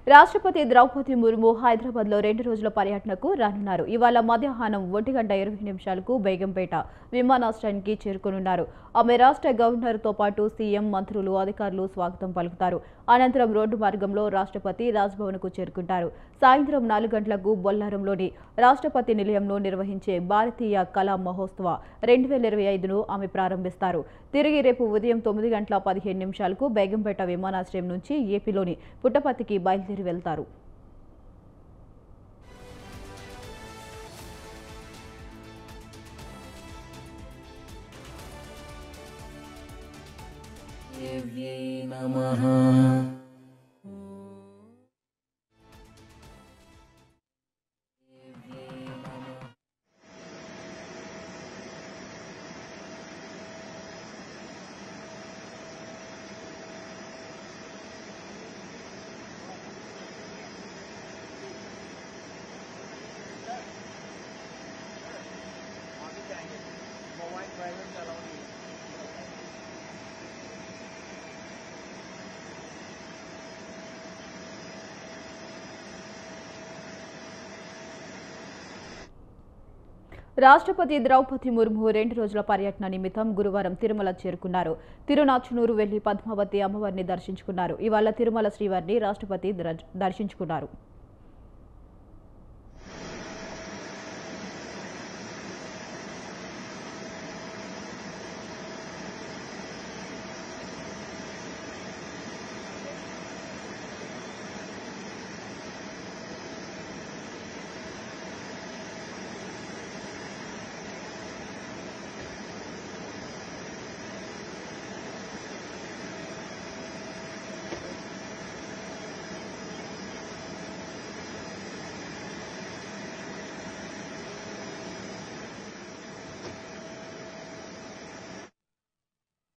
రాష్ట్రపతి ద్రౌపది ముర్ము హైదరాబాద్లో 2 రోజుల పర్యటనకు రానున్నారు. ఇవాళ మధ్యాహ్నం 1:20 బేగంపేట విమానాశ్రయానికి చేరుకోనున్నారు. ఆమె రాష్ట్ర గవర్నర్తో పాటు సీఎం, మంత్రులు, అధికారులు స్వాగతం పలుకుతారు. అనంతరం రోడ్డు మార్గంలో రాష్ట్రపతి రాజ్భవన్కు చేరుకుంటారు. సాయంత్రం 4 గంటలకు బొల్లారంలోని రాష్ట్రపతి నిలయంలో నిర్వహించే భారతీయ కళా మహోత్సవ 2025ను ఆమె ప్రారంభిస్తారు. తిరిగి రేపు ఉదయం 9:15 బేగంపేట విమానాశ్రయం నుంచి ఏపీలోని పుట్టపర్తికి బయలుదేరి వెళ్తారు. రాష్ట్రపతి ద్రౌపది ముర్ము 2 రోజుల పర్యటన నిమిత్తం గురువారం తిరుమల చేరుకున్నారు. తిరునాచునూరు వెళ్లి పద్మావతి అమ్మవారిని దర్శించుకున్నారు. ఇవాళ తిరుమల శ్రీవారిని రాష్ట్రపతి దర్శించుకున్నారు.